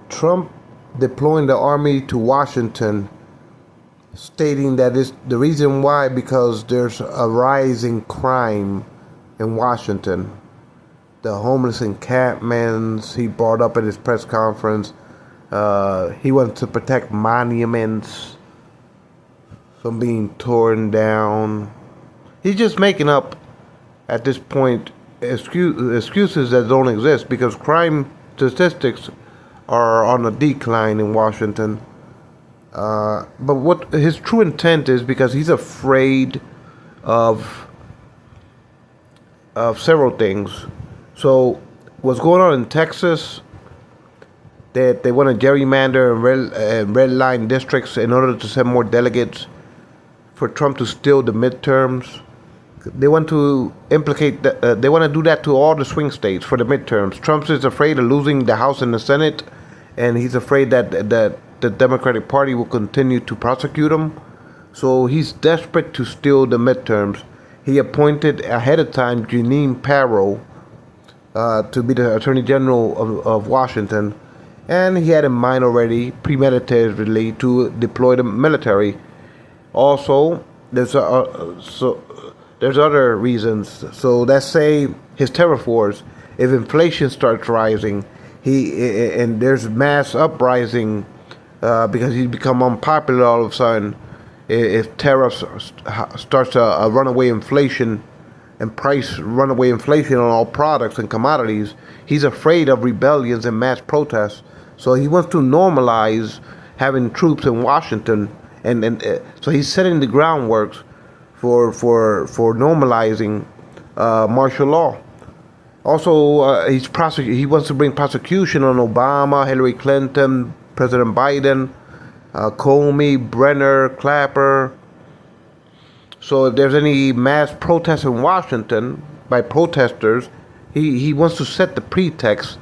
Trump deploying the army to Washington, stating that it's the reason why because there's a rising crime in Washington. The homeless encampments he brought up at his press conference. He wants to protect monuments from being torn down. He's just making up at this point excuses that don't exist because crime statistics are on a decline in Washington. But what his true intent is because he's afraid of several things. So what's going on in Texas? That they want to gerrymander and red line districts in order to send more delegates for Trump to steal the midterms. They want to implicate. They want to do that to all the swing states for the midterms. Trump is afraid of losing the House and the Senate, and he's afraid that the Democratic Party will continue to prosecute him. So he's desperate to steal the midterms. He appointed ahead of time Jeanine Pirro to be the Attorney General of Washington, and he had in mind already, premeditatedly, to deploy the military. Also, there's other reasons. So let's say his terror force. If inflation starts rising, and there's mass uprising because he's become unpopular all of a sudden. If tariffs starts a runaway inflation and runaway inflation on all products and commodities, he's afraid of rebellions and mass protests. So he wants to normalize having troops in Washington, and so he's setting the groundwork for normalizing martial law. Also, he wants to bring prosecution on Obama, Hillary Clinton, President Biden, Comey, Brenner, Clapper. So if there's any mass protests in Washington by protesters, he wants to set the pretext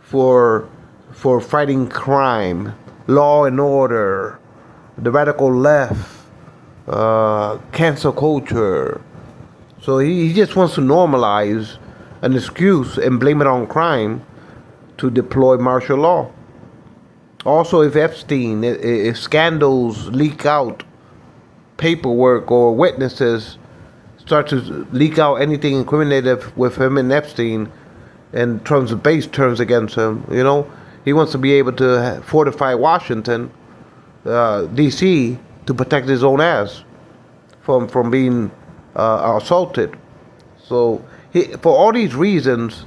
for fighting crime, law and order, the radical left, cancel culture. So he just wants to normalize an excuse and blame it on crime to deploy martial law. Also, if scandals leak out, paperwork or witnesses start to leak out anything incriminative with him and Epstein, and Trump's base turns against him, he wants to be able to fortify Washington, D.C., to protect his own ass from being assaulted. So for all these reasons,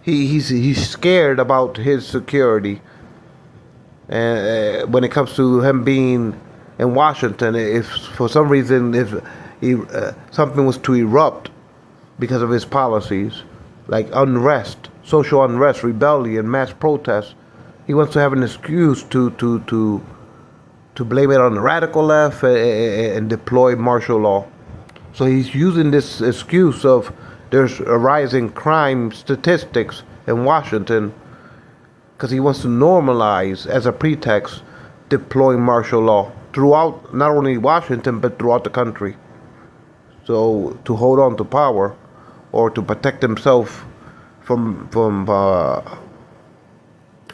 he's scared about his security. And when it comes to him being in Washington, if for some reason something was to erupt because of his policies, like unrest, social unrest, rebellion, mass protests, he wants to have an excuse to blame it on the radical left and deploy martial law. So he's using this excuse of there's a rising crime statistics in Washington because he wants to normalize as a pretext deploying martial law throughout not only Washington but throughout the country. So to hold on to power or to protect himself from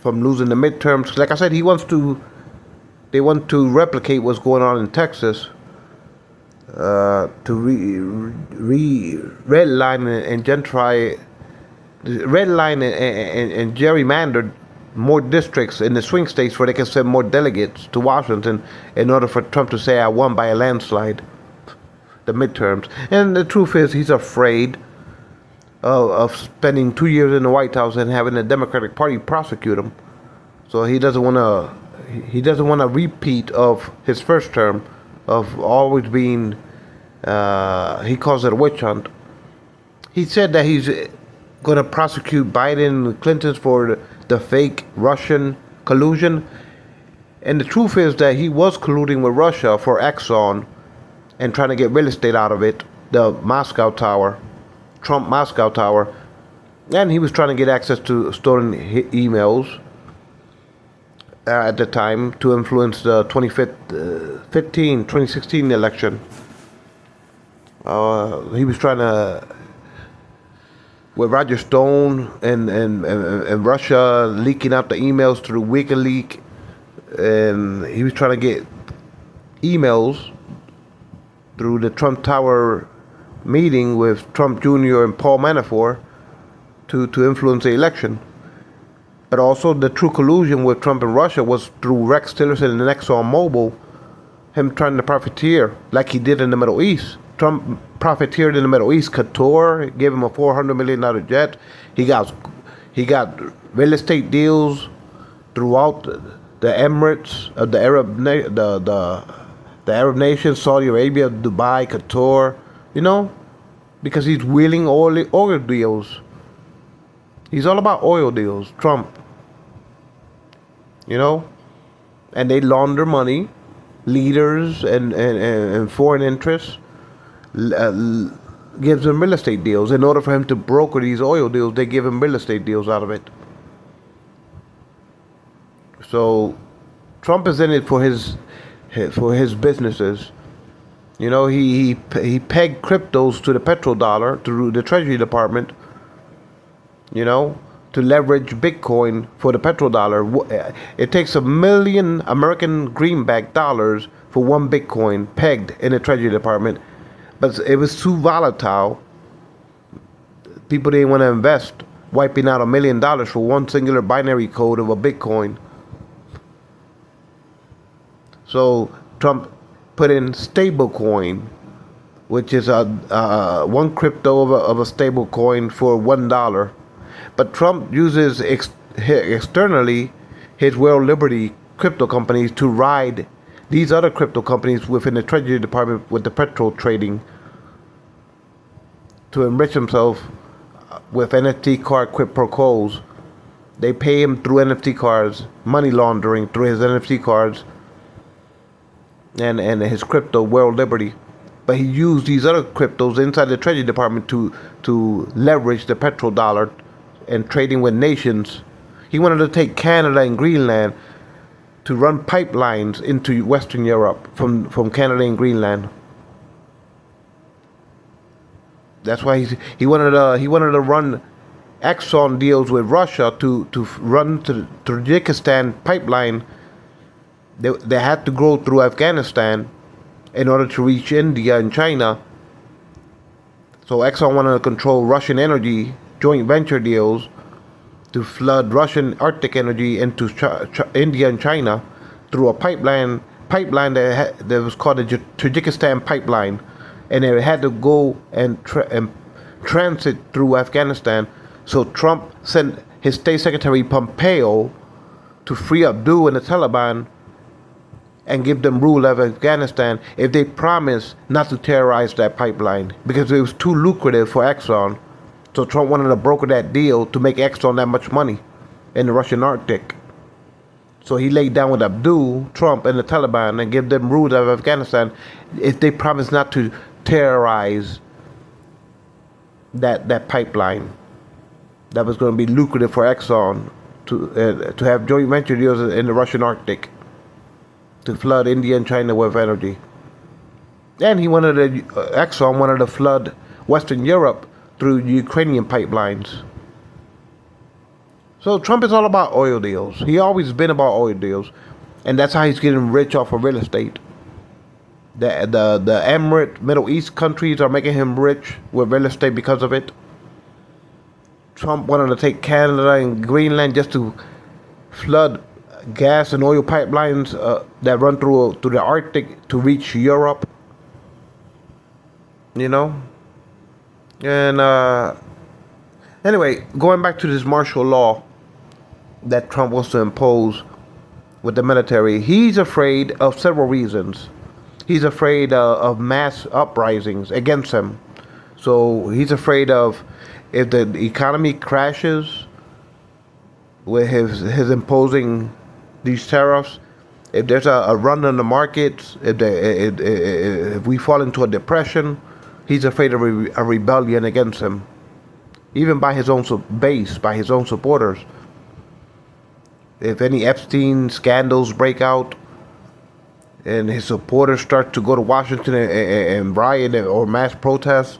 losing the midterms. Like I said, they want to replicate what's going on in Texas, to redline and gerrymander more districts in the swing states where they can send more delegates to Washington in order for Trump to say I won by a landslide the midterms. And the truth is he's afraid of spending 2 years in the White House and having the Democratic Party prosecute him. So he doesn't want a repeat of his first term of always being, he calls it a witch hunt. He said that he's going to prosecute Biden and Clinton for the fake Russian collusion. And the truth is that he was colluding with Russia for Exxon and trying to get real estate out of it, the Moscow Tower, Trump Moscow Tower. And he was trying to get access to stolen emails at the time to influence the 2016 election. He was trying to with Roger Stone and Russia leaking out the emails through WikiLeaks, and he was trying to get emails through the Trump Tower meeting with Trump Jr. and Paul Manafort to influence the election. But also the true collusion with Trump and Russia was through Rex Tillerson and ExxonMobil, him trying to profiteer like he did in the Middle East. Trump profiteered in the Middle East. Qatar gave him a $400 million jet. He got real estate deals throughout the Emirates of the Arab nations, Saudi Arabia, Dubai, Qatar, because he's wheeling oil deals. He's all about oil deals, Trump. And they launder money, leaders and foreign interests, gives him real estate deals. In order for him to broker these oil deals, they give him real estate deals out of it. So Trump is in it for his businesses. He pegged cryptos to the petrodollar through the Treasury Department. To leverage Bitcoin for the petrodollar. It takes $1 million American greenback dollars for one Bitcoin pegged in the Treasury Department. But it was too volatile. People didn't want to invest, wiping out $1 million for one singular binary code of a Bitcoin. So Trump put in stablecoin, which is one crypto of a stablecoin for $1. But Trump uses externally his World Liberty crypto companies to ride these other crypto companies within the Treasury Department with the petrol trading to enrich himself with NFT card quid pro quos. They pay him through NFT cards, money laundering through his NFT cards and his crypto World Liberty. But he used these other cryptos inside the Treasury Department to leverage the petrodollar and trading with nations. He wanted to take Canada and Greenland to run pipelines into Western Europe from Canada and Greenland. That's why he wanted to run Exxon deals with Russia to run to the Tajikistan pipeline. They had to go through Afghanistan in order to reach India and China. So Exxon wanted to control Russian energy joint venture deals to flood Russian Arctic energy into India and China through a pipeline that was called the Tajikistan pipeline, and it had to go and transit through Afghanistan. So Trump sent his State Secretary Pompeo to free Abdul and the Taliban and give them rule of Afghanistan if they promise not to terrorize that pipeline, because it was too lucrative for Exxon. So Trump wanted to broker that deal to make Exxon that much money in the Russian Arctic. So he laid down with Abdul, Trump, and the Taliban and give them rule of Afghanistan if they promise not to terrorize that pipeline. That was going to be lucrative for Exxon to have joint venture deals in the Russian Arctic to flood India and China with energy. And Exxon wanted to flood Western Europe through Ukrainian pipelines. So Trump is all about oil deals. He always been about oil deals, and that's how he's getting rich off of real estate. The Emirate Middle East countries are making him rich with real estate because of it. Trump wanted to take Canada and Greenland just to flood gas and oil pipelines that run through the Arctic to reach Europe. And anyway, going back to this martial law that Trump wants to impose with the military, he's afraid of several reasons. He's afraid of mass uprisings against him. So he's afraid of if the economy crashes with his imposing these tariffs, if there's a run on the markets, if we fall into a depression, he's afraid of a rebellion against him, even by his own base, by his own supporters. If any Epstein scandals break out and his supporters start to go to Washington and riot or mass protest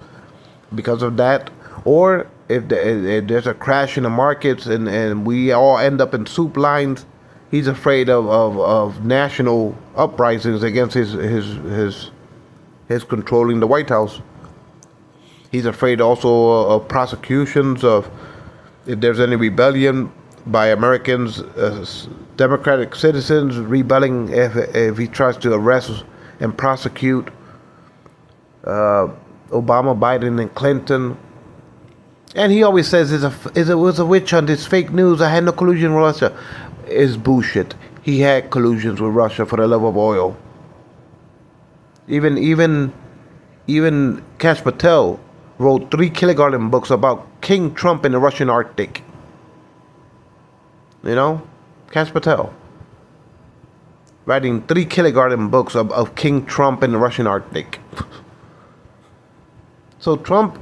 because of that, Or if there's a crash in the markets and we all end up in soup lines, he's afraid of national uprisings against his controlling the White House. He's afraid also of prosecutions of if there's any rebellion by Americans, democratic citizens rebelling if he tries to arrest and prosecute Obama, Biden, and Clinton. And he always says it was a witch hunt. It's fake news. I had no collusion with Russia. It's bullshit. He had collusions with Russia for the love of oil. Even Kash Patel wrote 3 kindergarten books about King Trump in the Russian Arctic. You know, Kash Patel writing 3 kindergarten books of King Trump in the Russian Arctic. So Trump,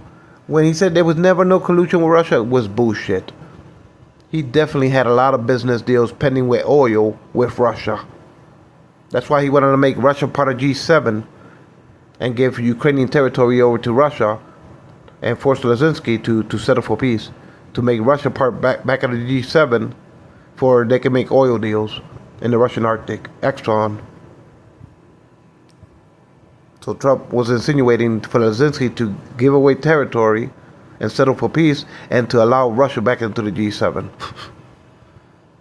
when he said there was never no collusion with Russia, was bullshit. He definitely had a lot of business deals pending with oil with Russia. That's why he wanted to make Russia part of G7 and give Ukrainian territory over to Russia and force Zelensky to settle for peace, to make Russia part back of the G7 for they can make oil deals in the Russian Arctic, Exxon. So Trump was insinuating for Zelensky to give away territory and settle for peace and to allow Russia back into the G7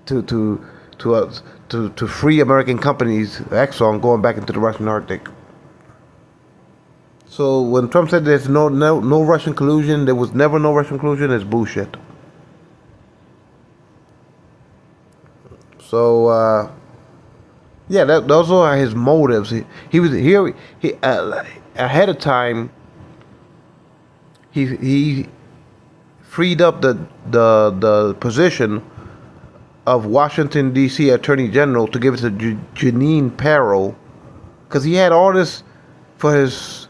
to free American companies, Exxon, going back into the Russian Arctic. So when Trump said there's no Russian collusion, there was never no Russian collusion, it's bullshit. So yeah, those are his motives. He was here. He ahead of time. He freed up the position of Washington D.C. Attorney General to give it to Jeanine Pirro, because he had all this for his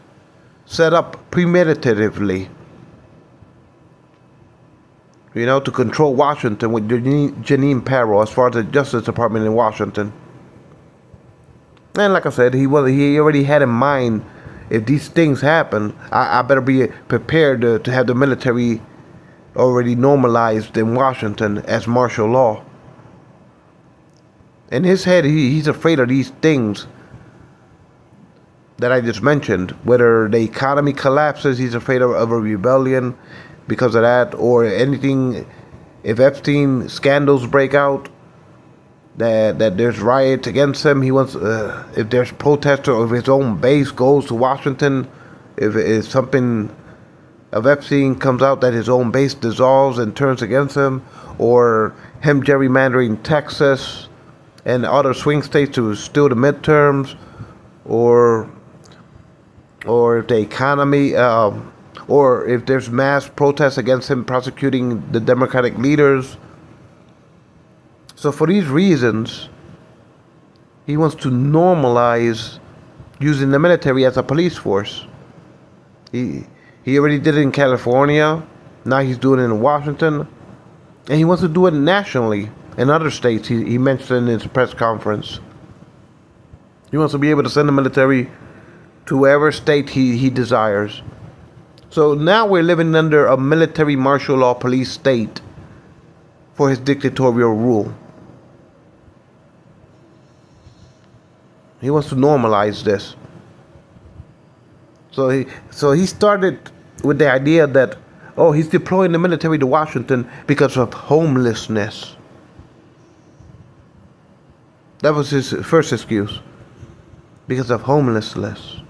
set up premeditatively. You know, to control Washington with Jeanine Pirro as far as the Justice Department in Washington. And like I said, he already had in mind, if these things happen, I better be prepared to have the military already normalized in Washington as martial law. In his head, he's afraid of these things that I just mentioned. Whether the economy collapses, he's afraid of a rebellion because of that, or anything. If Epstein scandals break out, that there's riots against him. He wants, if there's protest or if his own base goes to Washington, if something of Epstein comes out that his own base dissolves and turns against him, or him gerrymandering Texas and other swing states to steal the midterms, or if the economy, or if there's mass protests against him prosecuting the Democratic leaders. So for these reasons, he wants to normalize using the military as a police force. He already did it in California. Now he's doing it in Washington. And he wants to do it nationally in other states, he mentioned in his press conference. He wants to be able to send the military to wherever state he desires. So now we're living under a military martial law police state for his dictatorial rule. He wants to normalize this. So he started with the idea that, he's deploying the military to Washington because of homelessness. That was his first excuse. Because of homelessness.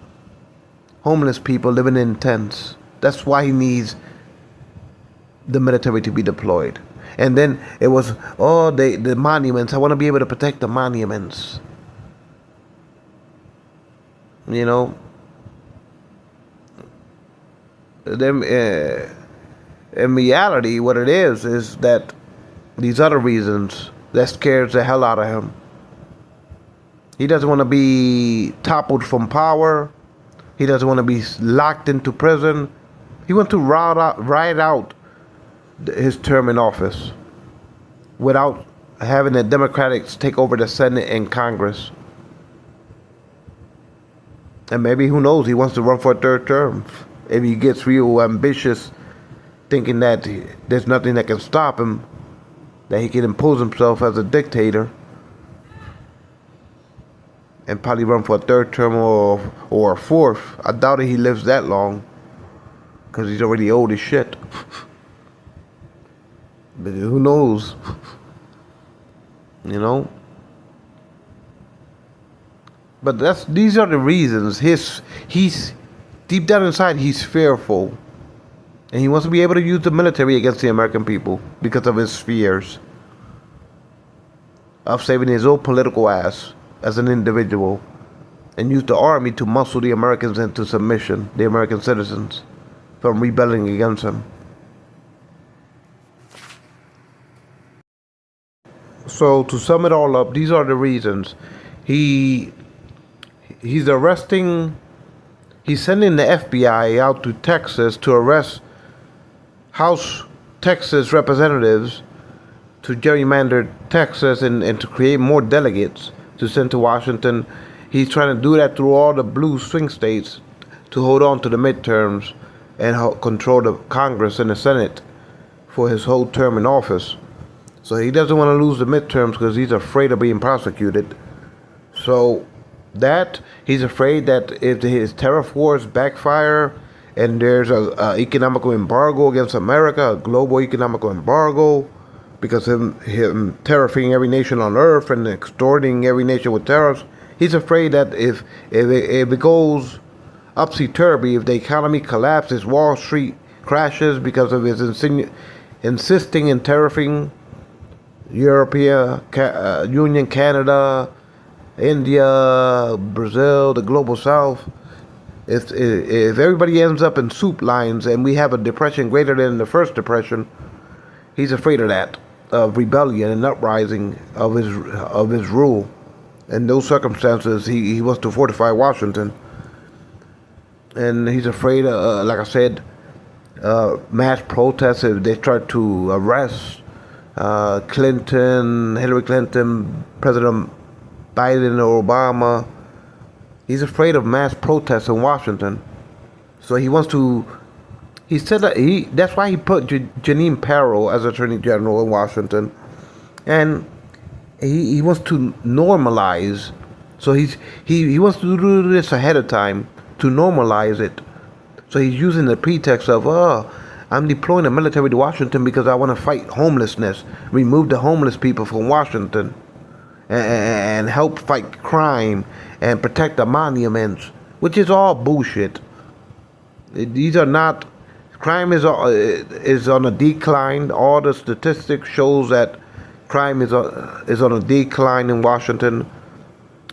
Homeless people living in tents. That's why he needs the military to be deployed. And then it was, the monuments. I want to be able to protect the monuments. You know. Then, in reality, what it is that these other reasons that scares the hell out of him. He doesn't want to be toppled from power. He doesn't want to be locked into prison. He wants to ride out his term in office without having the Democrats take over the Senate and Congress. And maybe, who knows, he wants to run for a third term. If he gets real ambitious thinking that there's nothing that can stop him, that he can impose himself as a dictator and probably run for a third term or a fourth. I doubt he lives that long because he's already old as shit. But who knows? You know? But these are the reasons. He's deep down inside, he's fearful. And he wants to be able to use the military against the American people because of his fears of saving his own political ass as an individual, and use the army to muscle the Americans into submission, the American citizens, from rebelling against him. So to sum it all up, these are the reasons. He's sending the FBI out to Texas to arrest House Texas representatives to gerrymander Texas and to create more delegates to send to Washington. He's trying to do that through all the blue swing states to hold on to the midterms and control the Congress and the Senate for his whole term in office. So he doesn't want to lose the midterms because he's afraid of being prosecuted. So that he's afraid that if his tariff wars backfire and there's a economical embargo against America, a global economical embargo, because him tariffing every nation on earth and extorting every nation with tariffs, he's afraid that if it goes upsy-turvy, if the economy collapses, Wall Street crashes because of his insisting in tariffing European Union, Canada, India, Brazil, the global South. If everybody ends up in soup lines and we have a depression greater than the first depression, he's afraid of that, of rebellion and uprising of his rule. In those circumstances, he wants to fortify Washington, and he's afraid, like I said, mass protests if they try to arrest Clinton, Hillary Clinton, President Biden or Obama. He's afraid of mass protests in Washington. So he wants to, he said that that's why he put Jeanine Pirro as Attorney General in Washington. And he wants to normalize. So he wants to do this ahead of time to normalize it. So he's using the pretext of, I'm deploying the military to Washington because I want to fight homelessness, remove the homeless people from Washington, and help fight crime and protect the monuments, which is all bullshit. These are not. Crime is on a decline. All the statistics shows that crime is on a decline in Washington.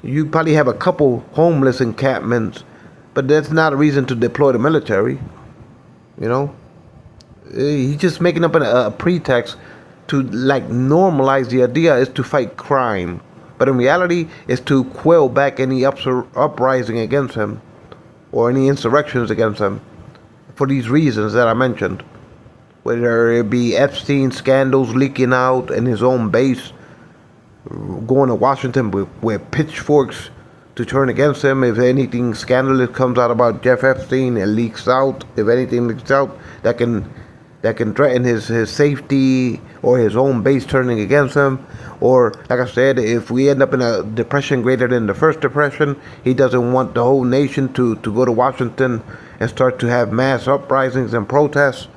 You probably have a couple homeless encampments, but that's not a reason to deploy the military. You know, he's just making up a pretext to normalize the idea is to fight crime, but in reality, it's to quell back any uprising against him or any insurrections against him for these reasons that I mentioned. Whether it be Epstein scandals leaking out and his own base going to Washington with pitchforks to turn against him. If anything scandalous comes out about Jeff Epstein, it leaks out. If anything leaks out that can threaten his safety or his own base turning against him. Or, like I said, if we end up in a depression greater than the first depression, he doesn't want the whole nation to go to Washington and start to have mass uprisings and protests.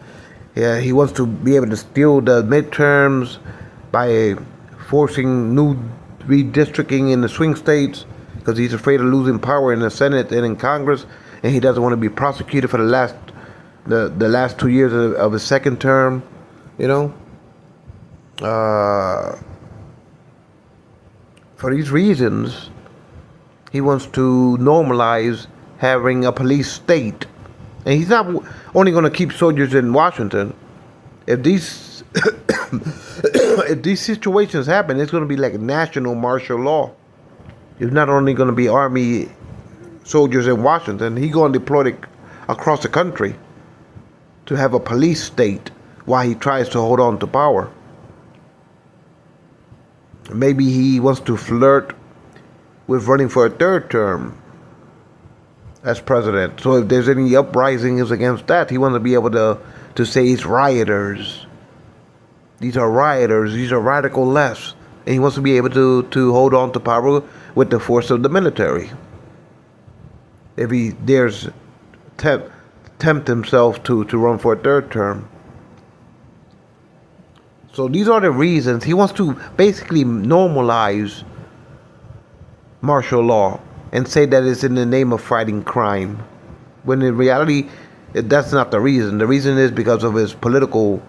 Yeah, he wants to be able to steal the midterms by forcing new redistricting in the swing states because he's afraid of losing power in the Senate and in Congress, and he doesn't want to be prosecuted for the last 2 years of his second term, you know. For these reasons, he wants to normalize having a police state. And he's not only going to keep soldiers in Washington. If these if these situations happen, it's going to be like national martial law. It's not only going to be army soldiers in Washington. He's going to deploy it across the country to have a police state while he tries to hold on to power. Maybe he wants to flirt with running for a third term as president. So if there's any uprisings against that, he wants to be able to to say it's rioters. These are rioters. These are radical lefts. And he wants to be able to hold on to power with the force of the military. If he dares tempt himself to run for a third term. So these are the reasons. He wants to basically normalize martial law and say that it's in the name of fighting crime. When in reality, that's not the reason. The reason is because of his political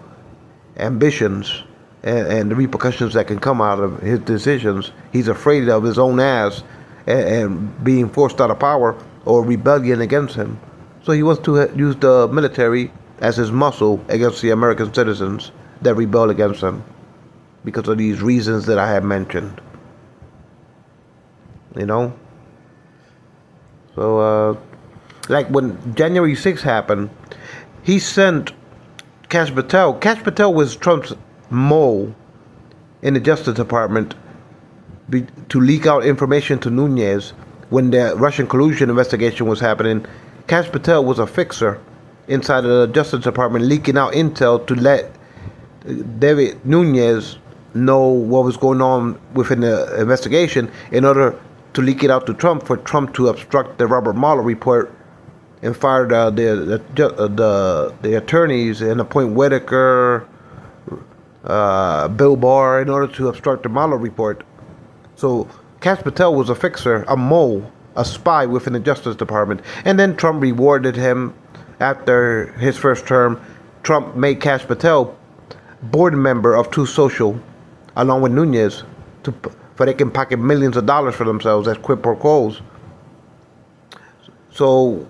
ambitions and the repercussions that can come out of his decisions. He's afraid of his own ass and being forced out of power or rebellion against him. So he wants to use the military as his muscle against the American citizens that rebel against him because of these reasons that I have mentioned. You know? So, like when January 6th happened, he sent Kash Patel. Kash Patel was Trump's mole in the Justice Department to leak out information to Nunes when the Russian collusion investigation was happening. Kash Patel was a fixer inside of the Justice Department, leaking out intel to let David Nunes know what was going on within the investigation in order to leak it out to Trump, for Trump to obstruct the Robert Mueller report and fire the attorneys and appoint Whitaker, Bill Barr in order to obstruct the Mueller report. So Kash Patel was a fixer, a mole, a spy within the Justice Department. And then Trump rewarded him after his first term. Trump made Kash Patel board member of Truth Social, along with Nunes, for they can pocket millions of dollars for themselves as quid pro quos. So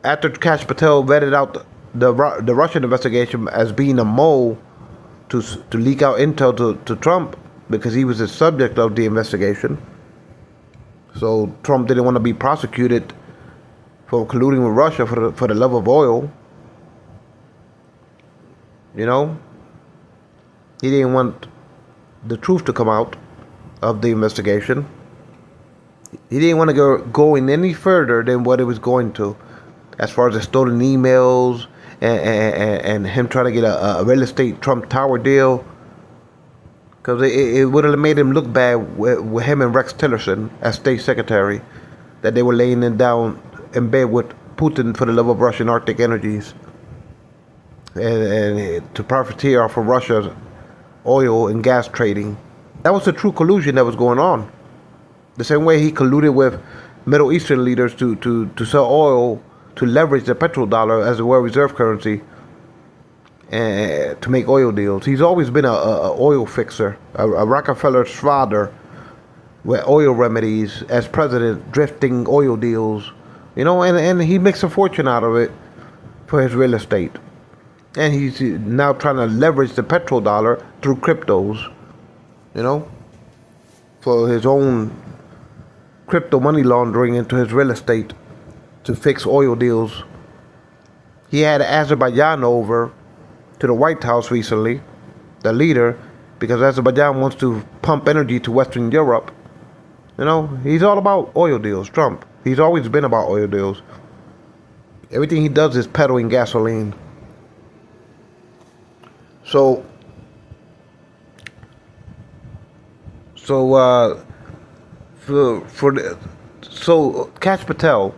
after Kash Patel vetted out the Russian investigation as being a mole to leak out intel to Trump, because he was the subject of the investigation. So Trump didn't want to be prosecuted for colluding with Russia for the love of oil. You know? He didn't want the truth to come out of the investigation. He didn't want to go in any further than what it was going to, as far as the stolen emails and him trying to get a real estate Trump Tower deal. Because it would have made him look bad with him and Rex Tillerson as state secretary, that they were laying it down in bed with Putin for the love of Russian Arctic energies and to profiteer off of Russia's oil and gas trading. That was the true collusion that was going on. The same way he colluded with Middle Eastern leaders to sell oil, to leverage the petrodollar as a world reserve currency, and to make oil deals. He's always been a oil fixer, a Rockefeller Schroeder with oil remedies as president, drifting oil deals, you know, and he makes a fortune out of it for his real estate. And he's now trying to leverage the petrodollar through cryptos, you know, for his own crypto money laundering into his real estate to fix oil deals. He had Azerbaijan over to the White House recently, the leader, because Azerbaijan wants to pump energy to Western Europe. You know, he's all about oil deals, Trump. He's always been about oil deals. Everything he does is peddling gasoline. So Kash Patel,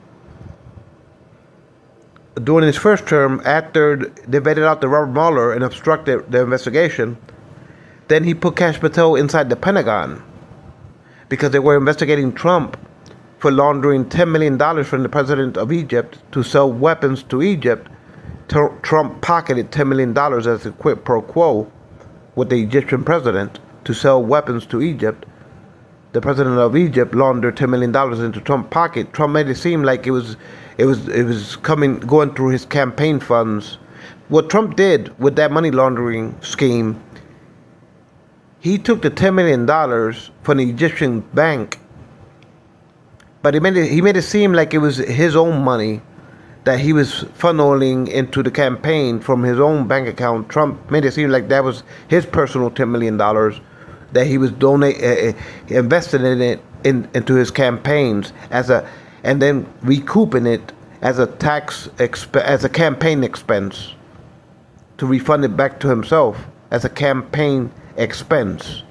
during his first term, after they vetted out the Robert Mueller and obstructed the investigation, then he put Kash Patel inside the Pentagon because they were investigating Trump for laundering $10 million from the president of Egypt to sell weapons to Egypt. Trump pocketed $10 million as a quid pro quo with the Egyptian president to sell weapons to Egypt. The president of Egypt laundered $10 million into Trump's pocket. Trump made it seem like it was going through his campaign funds. What Trump did with that money laundering scheme, he took the $10 million from the Egyptian bank, but he made it seem like it was his own money that he was funneling into the campaign from his own bank account. Trump made it seem like that was his personal $10 million that he was investing in it into his campaigns and then recouping it as a campaign expense. to refund it back to himself as a campaign expense.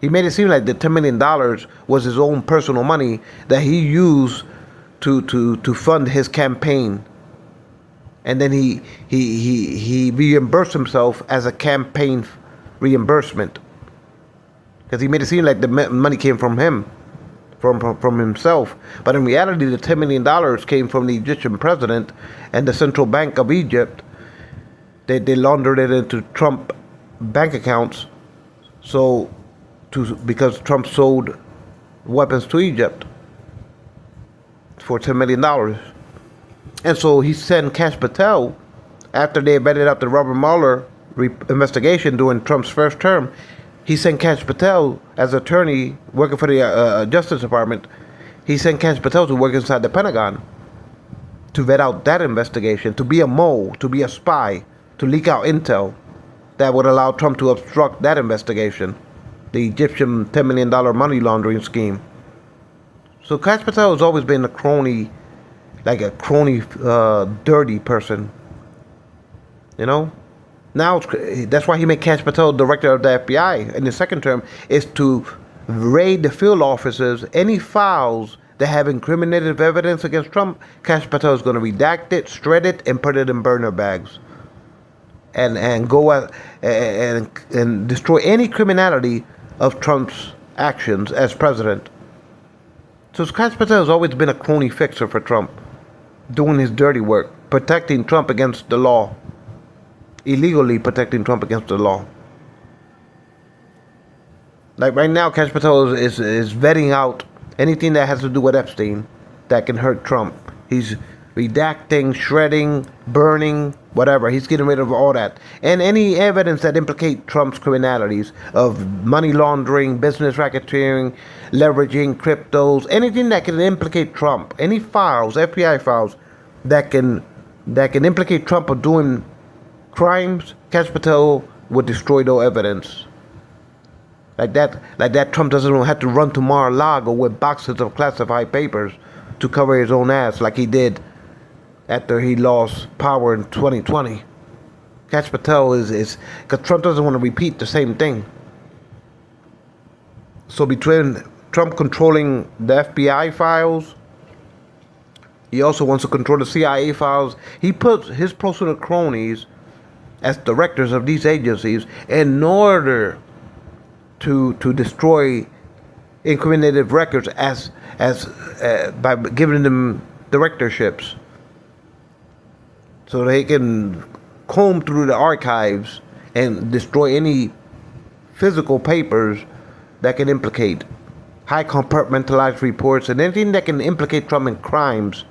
He made it seem like the $10 million was his own personal money that he used to fund his campaign. And then he reimbursed himself as a campaign reimbursement. Because he made it seem like the money came from him, from himself. But in reality, the $10 million came from the Egyptian president and the Central Bank of Egypt. They laundered it into Trump bank accounts, because Trump sold weapons to Egypt for $10 million. And so he sent Kash Patel, after they vetted out the Robert Mueller investigation during Trump's first term, he sent Kash Patel as attorney working for the Justice Department. He sent Kash Patel to work inside the Pentagon to vet out that investigation, to be a mole, to be a spy, to leak out intel that would allow Trump to obstruct that investigation, the Egyptian $10 million money laundering scheme. So Kash Patel has always been a crony, dirty person. You know? Now, that's why he made Kash Patel director of the FBI in his second term, is to raid the field offices, any files that have incriminative evidence against Trump. Kash Patel is going to redact it, shred it, and put it in burner bags. And go out and destroy any criminality of Trump's actions as president. So Kash Patel has always been a crony fixer for Trump, doing his dirty work, protecting Trump against the law, illegally protecting Trump against the law. Like right now, Kash Patel is vetting out anything that has to do with Epstein that can hurt Trump. He's redacting, shredding, burning, whatever. He's getting rid of all that. And any evidence that implicate Trump's criminalities of money laundering, business racketeering, leveraging cryptos, anything that can implicate Trump, any files, FBI files that can implicate Trump of doing crimes, Kash Patel would destroy those evidence. Like that Trump doesn't have to run to Mar-a-Lago with boxes of classified papers to cover his own ass like he did after he lost power in 2020. Kash Patel is because Trump doesn't want to repeat the same thing. So between Trump controlling the FBI files, he also wants to control the CIA files. He puts his personal cronies as directors of these agencies in order to destroy incriminative records by giving them directorships, so they can comb through the archives and destroy any physical papers that can implicate high compartmentalized reports and anything that can implicate Trump in crimes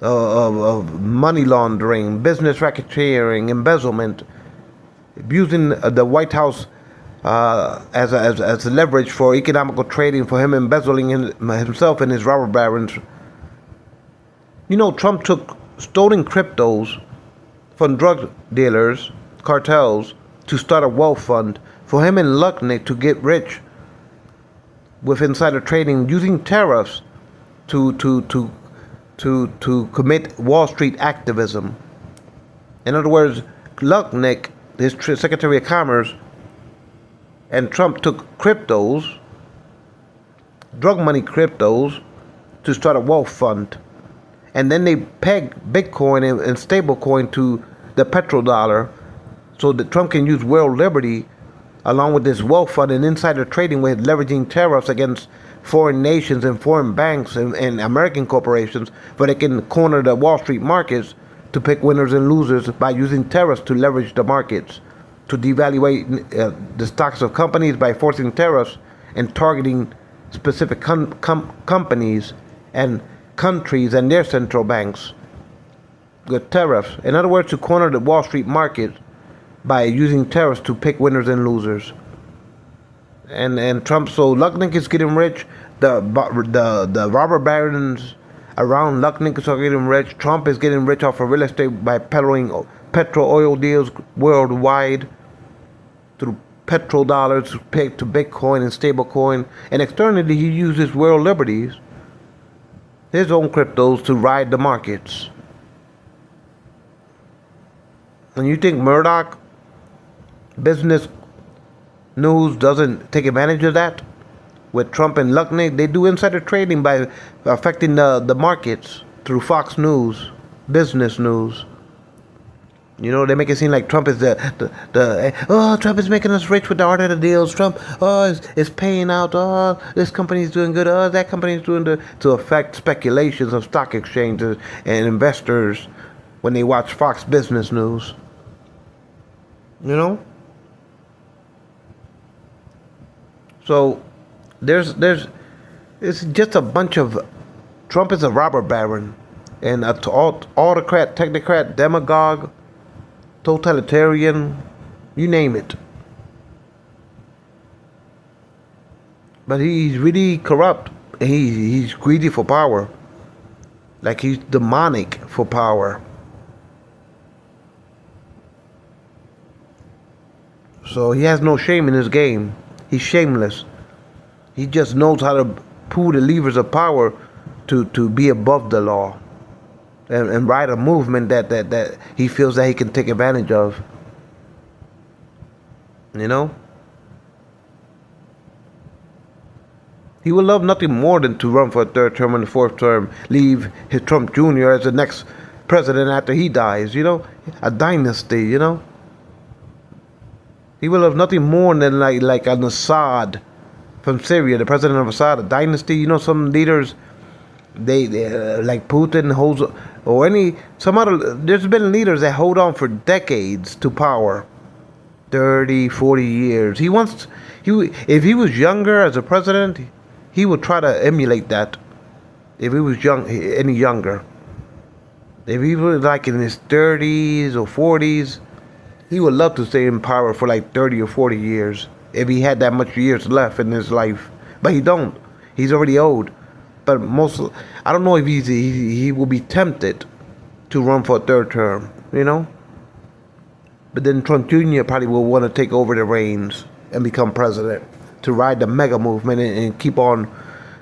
of money laundering, business racketeering, embezzlement, using the White House as leverage for economical trading, for him embezzling himself and his robber barons. You know, Trump took stolen cryptos from drug dealers, cartels, to start a wealth fund for him and Lutnick to get rich with insider trading, using tariffs to commit Wall Street activism. In other words, Lutnick, his Secretary of Commerce, and Trump took cryptos, drug money cryptos, to start a wealth fund. And then they pegged Bitcoin and stablecoin to the petrodollar so that Trump can use world liberty along with this wealth fund and insider trading with leveraging tariffs against foreign nations and foreign banks and American corporations, but they can corner the Wall Street markets to pick winners and losers by using tariffs to leverage the markets, to devaluate the stocks of companies by forcing tariffs and targeting specific companies and countries and their central banks with tariffs. In other words, to corner the Wall Street market by using tariffs to pick winners and losers. And Trump, so Lutnick is getting rich. The robber barons around Lutnick is getting rich. Trump is getting rich off of real estate by peddling petro oil deals worldwide through petrodollars pegged to Bitcoin and stablecoin. And externally, he uses world liberties, his own cryptos, to ride the markets. And you think Murdoch Business News doesn't take advantage of that? With Trump and Luckney, they do insider trading by affecting the markets through Fox News, Business News. You know, they make it seem like Trump is the Trump is making us rich with the art of the deals. Trump, is paying out. Oh, this company is doing good. Oh, that company is doing good. To affect speculations of stock exchanges and investors when they watch Fox Business News. You know? So, it's just a bunch of, Trump is a robber baron and a autocrat, technocrat, demagogue, totalitarian, you name it. But he's really corrupt. He's greedy for power. Like he's demonic for power. So he has no shame in his game. He's shameless. He just knows how to pull the levers of power to be above the law. And ride a movement that he feels that he can take advantage of. You know? He would love nothing more than to run for a third term and a fourth term, leave his Trump Jr. as the next president after he dies, you know? A dynasty, you know? He would love nothing more than like an Assad from Syria, the president of Assad, a dynasty. You know, some leaders, they like Putin holds, or some other, there's been leaders that hold on for decades to power, 30, 40 years. If he was younger as a president, he would try to emulate that. If he was any younger, if he was like in his 30s or 40s, he would love to stay in power for like 30 or 40 years if he had that much years left in his life. But he don't. He's already old. But I don't know if he will be tempted to run for a third term, you know? But then Trump Jr. probably will want to take over the reins and become president to ride the mega movement and keep on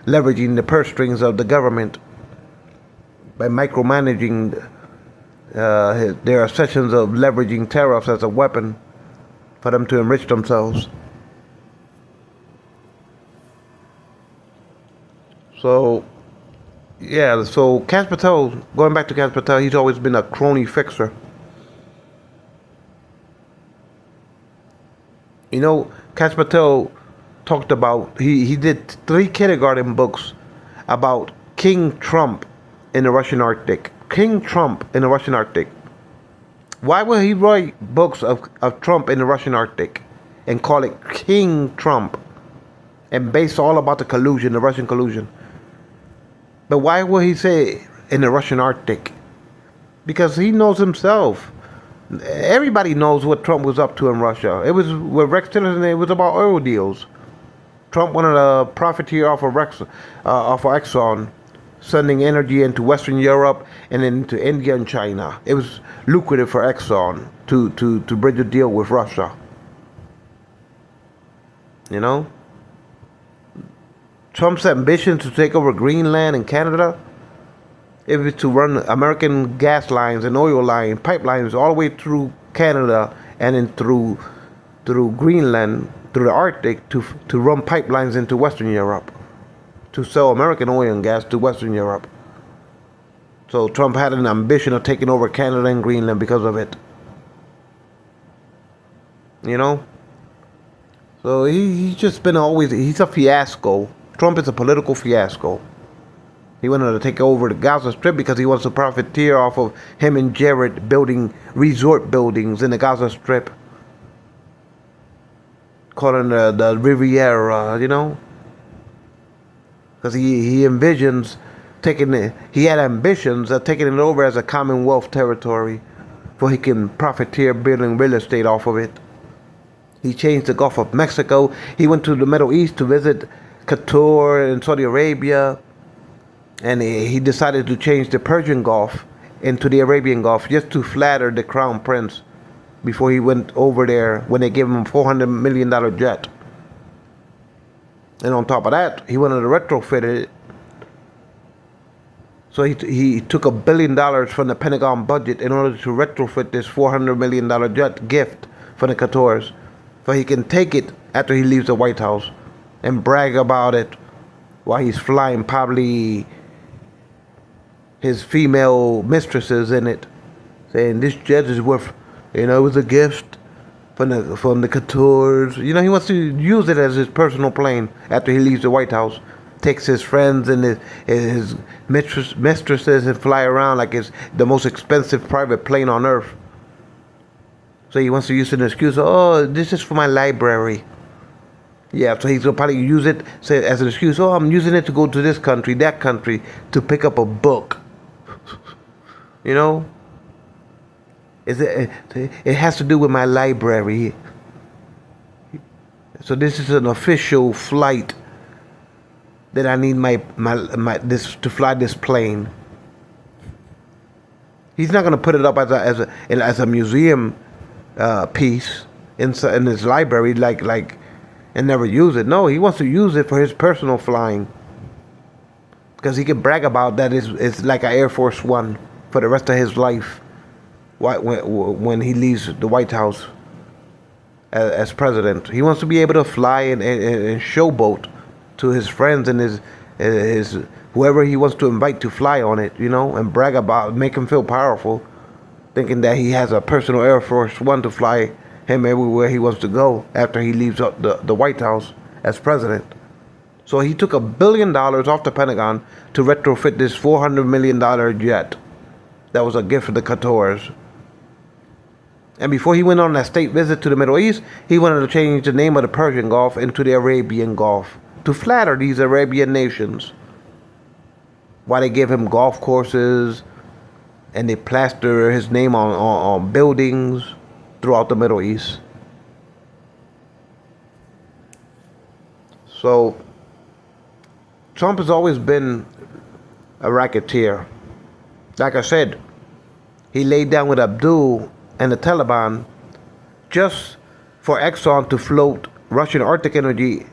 leveraging the purse strings of the government by micromanaging their sessions of leveraging tariffs as a weapon for them to enrich themselves. So, yeah, so Kash Patel, going back to Kash Patel, he's always been a crony fixer. You know, Kash Patel talked about, he did 3 kindergarten books about King Trump in the Russian Arctic. King Trump in the Russian Arctic. Why would he write books of Trump in the Russian Arctic and call it King Trump and base all about the collusion, the Russian collusion? But why would he say in the Russian Arctic? Because he knows himself. Everybody knows what Trump was up to in Russia. It was with Rex Tillerson. It was about oil deals. Trump wanted to profiteer off of Exxon, sending energy into Western Europe and then into India and China. It was lucrative for Exxon to bridge a deal with Russia. You know? Trump's ambition to take over Greenland and Canada, it was to run American gas lines and oil line pipelines all the way through Canada and then through Greenland, through the Arctic, to run pipelines into Western Europe, to sell American oil and gas to Western Europe. So Trump had an ambition of taking over Canada and Greenland because of it. You know? So he's just been he's a fiasco. Trump is a political fiasco. He wanted to take over the Gaza Strip because he wants to profiteer off of him and Jared building resort buildings in the Gaza Strip. Calling the Riviera, you know? Because he envisions he had ambitions of taking it over as a Commonwealth territory where he can profiteer building real estate off of it. He changed the Gulf of Mexico. He went to the Middle East to visit Qatar and Saudi Arabia. And he decided to change the Persian Gulf into the Arabian Gulf just to flatter the Crown Prince before he went over there when they gave him a $400 million jet. And on top of that, he wanted to retrofit it So he took $1 billion from the Pentagon budget in order to retrofit this $400 million jet gift for the Couture's, so he can take it after he leaves the White House and brag about it while he's flying probably his female mistresses in it, saying this jet is worth, it was a gift from the Couture's. He wants to use it as his personal plane after he leaves the White House. Takes his friends and his mistresses and fly around like it's the most expensive private plane on earth. So he wants to use an excuse. Oh, this is for my library. Yeah, so he's gonna probably use it say as an excuse. Oh, I'm using it to go to this country, that country, to pick up a book. It has to do with my library. So this is an official flight that I need my this to fly this plane. He's not gonna put it up as a museum piece in his library like and never use it. No, he wants to use it for his personal flying, because he can brag about that it's like an Air Force One for the rest of his life when he leaves the White House as president. He wants to be able to fly and showboat to his friends and his whoever he wants to invite to fly on it, and brag about, make him feel powerful, thinking that he has a personal Air Force One to fly him everywhere he wants to go after he leaves the White House as president. So he took $1 billion off the Pentagon to retrofit this $400 million jet that was a gift for the Couture's. And before he went on that state visit to the Middle East, he wanted to change the name of the Persian Gulf into the Arabian Gulf to flatter these Arabian nations. Why they give him golf courses and they plaster his name on buildings throughout the Middle East. So Trump has always been a racketeer. Like I said, he laid down with Abdul and the Taliban just for Exxon to float Russian Arctic energy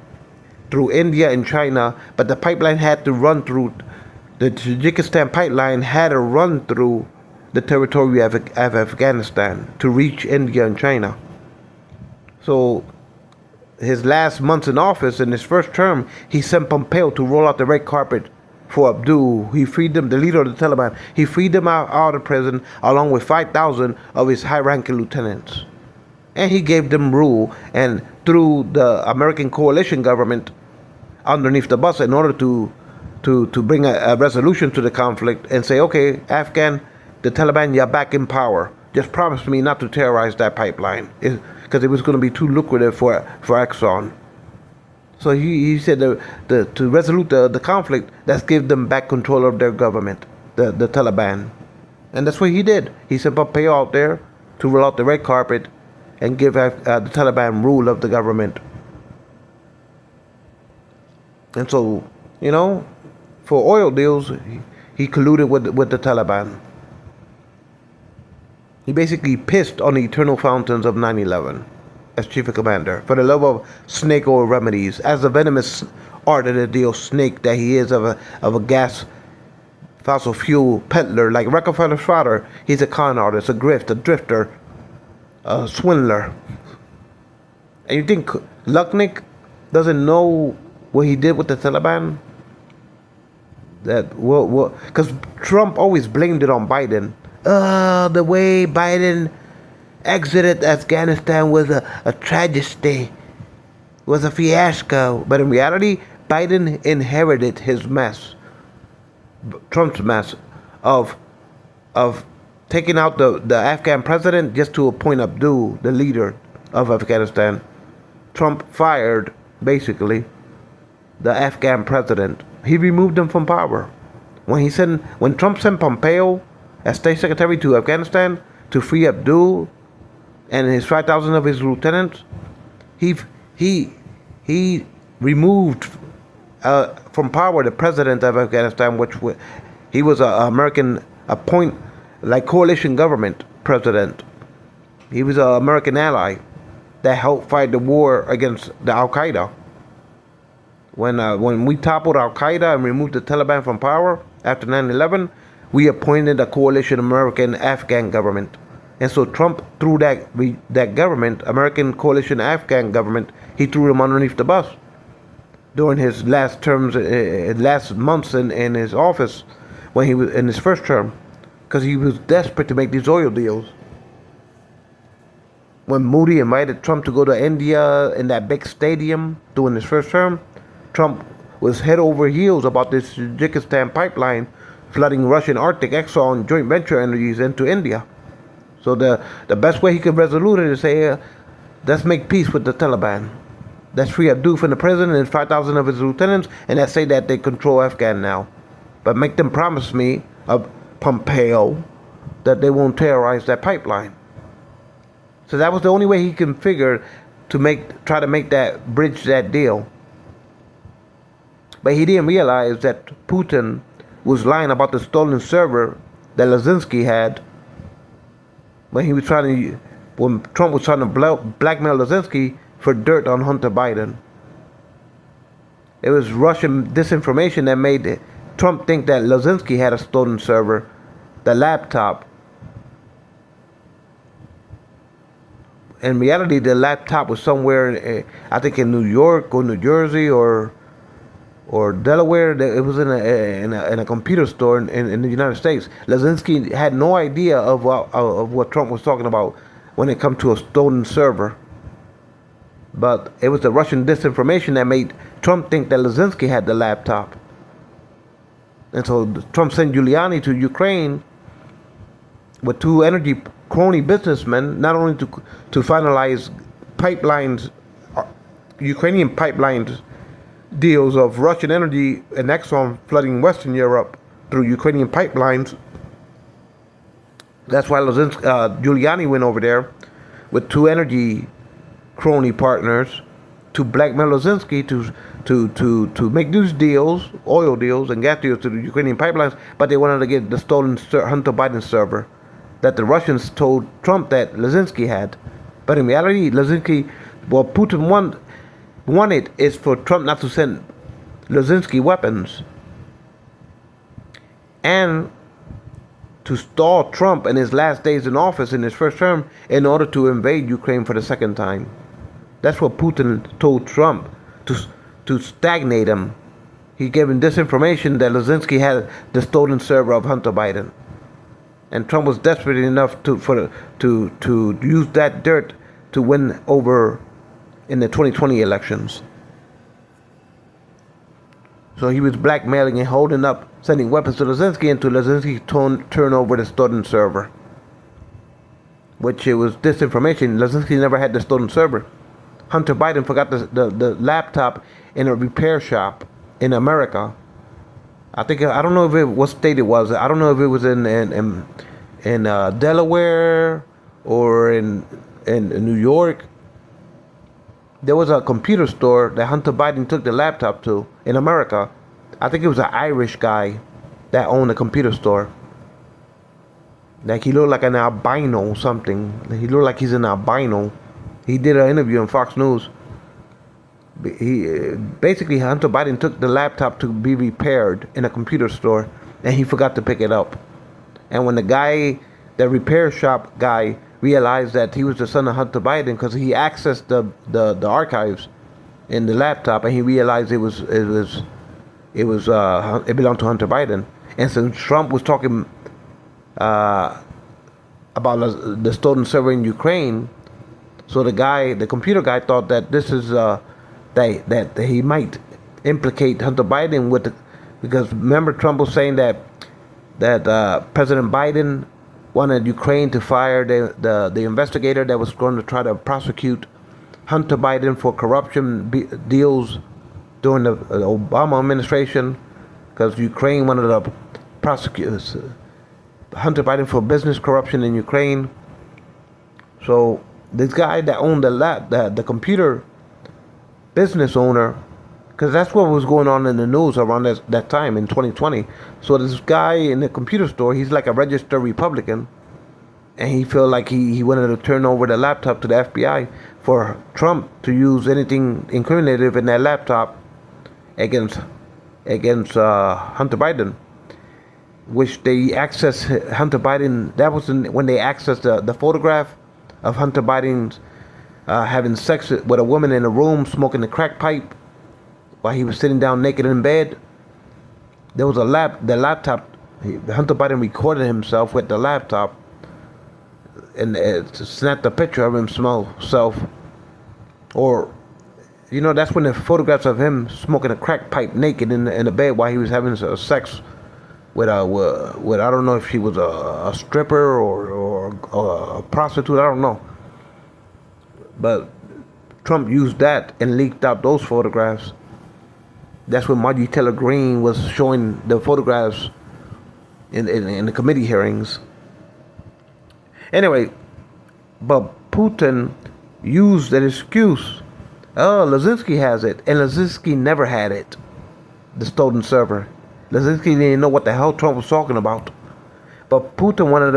through India and China, but the pipeline had to run through, the Tajikistan pipeline had to run through the territory of Afghanistan to reach India and China. So his last months in office, in his first term, he sent Pompeo to roll out the red carpet for Abdul. He freed them, the leader of the Taliban. He freed them out of prison along with 5,000 of his high-ranking lieutenants. And he gave them rule, and through the American coalition government underneath the bus, in order to bring a resolution to the conflict and say, okay, the Taliban, you're back in power. Just promise me not to terrorize that pipeline, because it was going to be too lucrative for Exxon. So he said to resolve the conflict, let's give them back control of their government, the Taliban. And that's what he did. He sent Pompeo out there to roll out the red carpet and give the Taliban rule of the government. And so, for oil deals, he colluded with the Taliban. He basically pissed on the eternal fountains of 9/11 as chief of commander for the love of snake oil remedies, as the venomous art of the deal snake that he is of a gas fossil fuel peddler like Rockefeller's father. He's a con artist, a grift, a drifter, a swindler. And you think Lucknick doesn't know what he did with the Taliban? Because Trump always blamed it on Biden. The way Biden exited Afghanistan was a tragedy, was a fiasco. But in reality, Biden inherited his mess, Trump's mess, of taking out the Afghan president just to appoint Abdul, the leader of Afghanistan. Trump fired, basically, the Afghan president. He removed him from power. When Trump sent Pompeo as state secretary to Afghanistan to free Abdul and his 5,000 of his lieutenants, he removed from power the president of Afghanistan, he was an American coalition government president. He was an American ally that helped fight the war against the Al Qaeda. When we toppled Al Qaeda and removed the Taliban from power, after 9/11, we appointed a coalition American-Afghan government. And so Trump threw that government, American coalition Afghan government, he threw them underneath the bus during his last terms, last months in his office, when he was in his first term, because he was desperate to make these oil deals. When Moody invited Trump to go to India in that big stadium during his first term, Trump was head over heels about this Tajikistan pipeline flooding Russian Arctic Exxon joint venture energies into India. So the best way he could resolve it is say, let's make peace with the Taliban. Let's free Abdul from the prison and 5,000 of his lieutenants, and let's say that they control Afghan now. But make them promise me, Pompeo, that they won't terrorize that pipeline. So that was the only way he can figure to try to make that bridge that deal. But he didn't realize that Putin was lying about the stolen server that Lazinski had when Trump was trying to blackmail Lazinski for dirt on Hunter Biden. It was Russian disinformation that made Trump think that Lazinski had a stolen server, the laptop. In reality, the laptop was somewhere, I think in New York or New Jersey or Delaware. It was in a computer store in the United States. Lazinski had no idea of what Trump was talking about when it comes to a stolen server. But it was the Russian disinformation that made Trump think that Lazinski had the laptop. And so Trump sent Giuliani to Ukraine with two energy crony businessmen, not only to finalize pipelines, Ukrainian pipelines deals of Russian energy and Exxon flooding Western Europe through Ukrainian pipelines. That's why Giuliani went over there with two energy crony partners to blackmail Lazinski to make these deals, oil deals and gas deals to the Ukrainian pipelines, but they wanted to get the stolen Hunter Biden server that the Russians told Trump that Lazinski had. But in reality, what Putin wanted is for Trump not to send Lazinski weapons and to stall Trump in his last days in office in his first term in order to invade Ukraine for the second time. That's what Putin told Trump, to stagnate him. He gave him disinformation that Lazinski had the stolen server of Hunter Biden. And Trump was desperate enough to use that dirt to win over in the 2020 elections. So he was blackmailing and holding up, sending weapons to Lazinski, and to Lazinski turn over the stolen server. Which it was disinformation. Lazinski never had the stolen server. Hunter Biden forgot the laptop in a repair shop in America. I don't know what state it was. I don't know if it was in Delaware or in New York. There was a computer store that Hunter Biden took the laptop to in America. I think it was an Irish guy that owned a computer store. Like he looked like an albino or something. He looked like he's an albino. He did an interview on Fox News. Hunter Biden took the laptop to be repaired in a computer store, and he forgot to pick it up. And when the repair shop guy, realized that he was the son of Hunter Biden because he accessed the archives in the laptop, and he realized it belonged to Hunter Biden. And since Trump was talking about the stolen server in Ukraine, so the computer guy thought that this is that he might implicate Hunter Biden because remember Trump was saying that President Biden wanted Ukraine to fire the investigator that was going to try to prosecute Hunter Biden for corruption deals during the Obama administration, because Ukraine wanted to prosecute Hunter Biden for business corruption in Ukraine. So this guy that owned the computer business owner, because that's what was going on in the news around that time in 2020. So this guy in the computer store, he's like a registered Republican, and he felt like he wanted to turn over the laptop to the FBI for Trump to use anything incriminative in that laptop against Hunter Biden. which they accessed Hunter Biden. That was when they accessed the photograph of Hunter Biden having sex with a woman in a room, smoking a crack pipe while he was sitting down naked in bed. There was the laptop. Hunter Biden recorded himself with the laptop and snapped a picture of himself. Or, that's when the photographs of him smoking a crack pipe naked in the bed while he was having sex with I don't know if she was a stripper or a prostitute. I don't know. But Trump used that and leaked out those photographs. That's when Marjorie Taylor Greene was showing the photographs in the committee hearings. Anyway, but Putin used that excuse. Oh, Lazinski has it, and Lazinski never had it. The stolen server. Lazinski didn't know what the hell Trump was talking about. But Putin wanted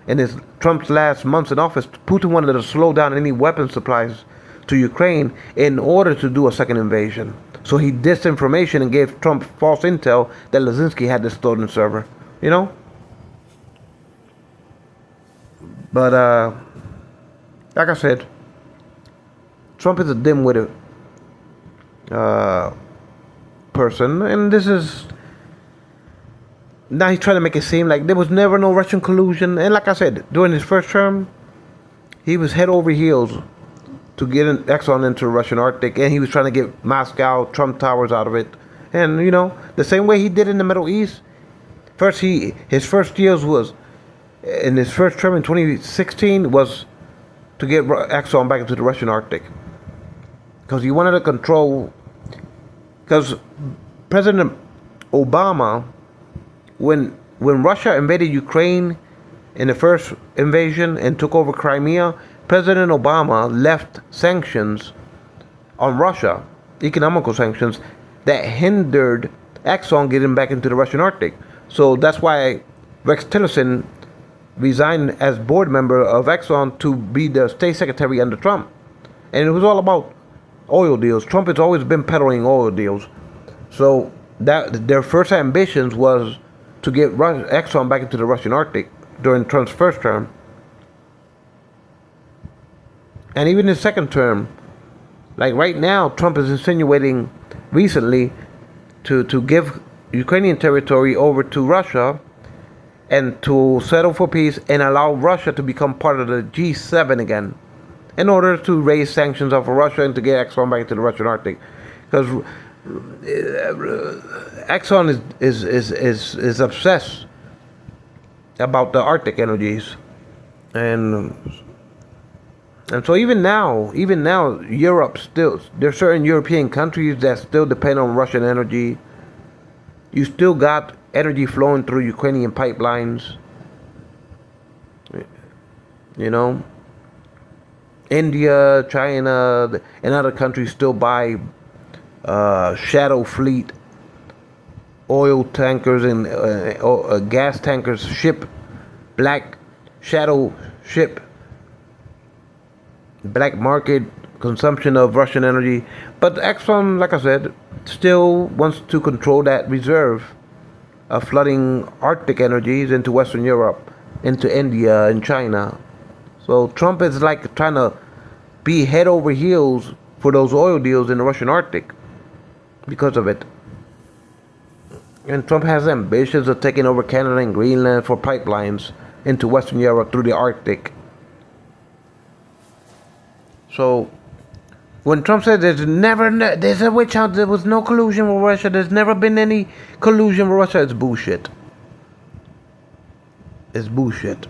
in Trump's last months in office, Putin wanted to slow down any weapon supplies to Ukraine in order to do a second invasion. So he disinformation and gave Trump false intel that Lazinski had the stolen server. But like I said, Trump is a dim-witted person, and this is now he's trying to make it seem like there was never no Russian collusion. And like I said, during his first term, he was head over heels to get Exxon into the Russian Arctic, and he was trying to get Moscow, Trump Towers out of it. And the same way he did in the Middle East. His first deals was in his first term in 2016 was to get Exxon back into the Russian Arctic, because he wanted to control. Because President Obama, when Russia invaded Ukraine in the first invasion and took over Crimea, President Obama left sanctions on Russia, economical sanctions, that hindered Exxon getting back into the Russian Arctic. So that's why Rex Tillerson resigned as board member of Exxon to be the state secretary under Trump. And it was all about oil deals. Trump has always been peddling oil deals. So that their first ambitions was to get Exxon back into the Russian Arctic during Trump's first term. And even his second term, like right now, Trump is insinuating recently to give Ukrainian territory over to Russia and to settle for peace and allow Russia to become part of the G7 again, in order to raise sanctions off of Russia and to get Exxon back into the Russian Arctic. Because Exxon is obsessed about the Arctic energies, and so even now, Europe still, there are certain European countries that still depend on Russian energy. You still got energy flowing through Ukrainian pipelines. India, China, and other countries still buy shadow fleet oil tankers and gas tankers, black market consumption of Russian energy. But Exxon, like I said, still wants to control that reserve of flooding Arctic energies into Western Europe, into India and China. So Trump is like trying to be head over heels for those oil deals in the Russian Arctic because of it. And Trump has ambitions of taking over Canada and Greenland for pipelines into Western Europe through the Arctic. So when Trump said there's a witch hunt, there was no collusion with Russia, there's never been any collusion with Russia, it's bullshit. It's bullshit.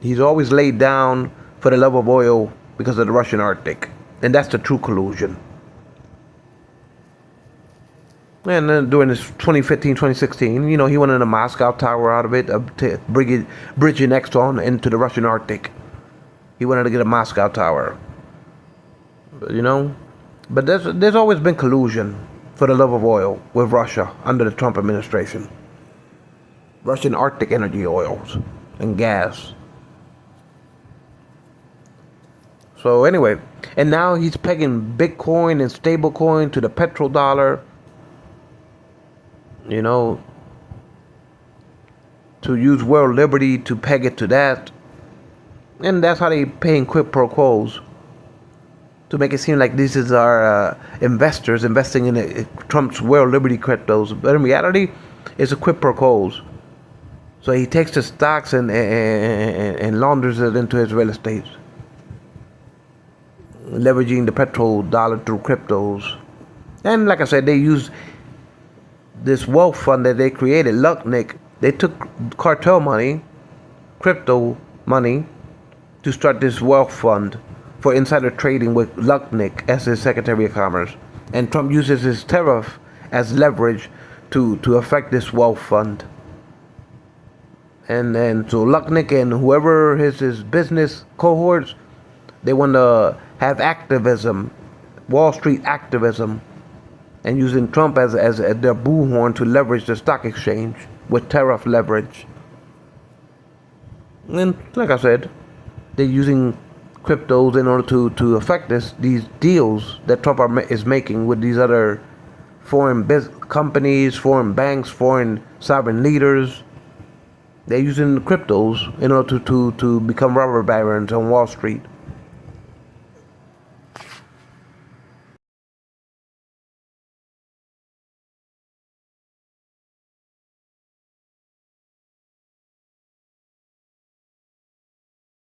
He's always laid down for the love of oil because of the Russian Arctic. And that's the true collusion. And then during this 2015, 2016, he wanted a Moscow Tower out of it, bridging Exxon into the Russian Arctic. He wanted to get a Moscow Tower. But there's always been collusion for the love of oil with Russia under the Trump administration. Russian Arctic energy oils and gas. So anyway, and now he's pegging Bitcoin and stablecoin to the petrodollar. to use world liberty to peg it to that. And that's how they paying quid pro quos, to make it seem like this is our investors investing in Trump's world liberty cryptos. But in reality, it's a quid pro quos. So he takes the stocks and launders it into his real estate, leveraging the petrodollar through cryptos. And like I said, they use this wealth fund that they created, Lucknick. They took cartel money, crypto money, to start this wealth fund for insider trading with Lucknick as his Secretary of Commerce. And Trump uses his tariff as leverage to affect this wealth fund. And so Lucknick and whoever his business cohorts, they want to have activism, Wall Street activism, and using Trump as their bullhorn to leverage the stock exchange with tariff leverage. And like I said, they're using cryptos in order to affect these deals that Trump is making with these other foreign companies, foreign banks, foreign sovereign leaders. They're using cryptos in order to become robber barons on Wall Street.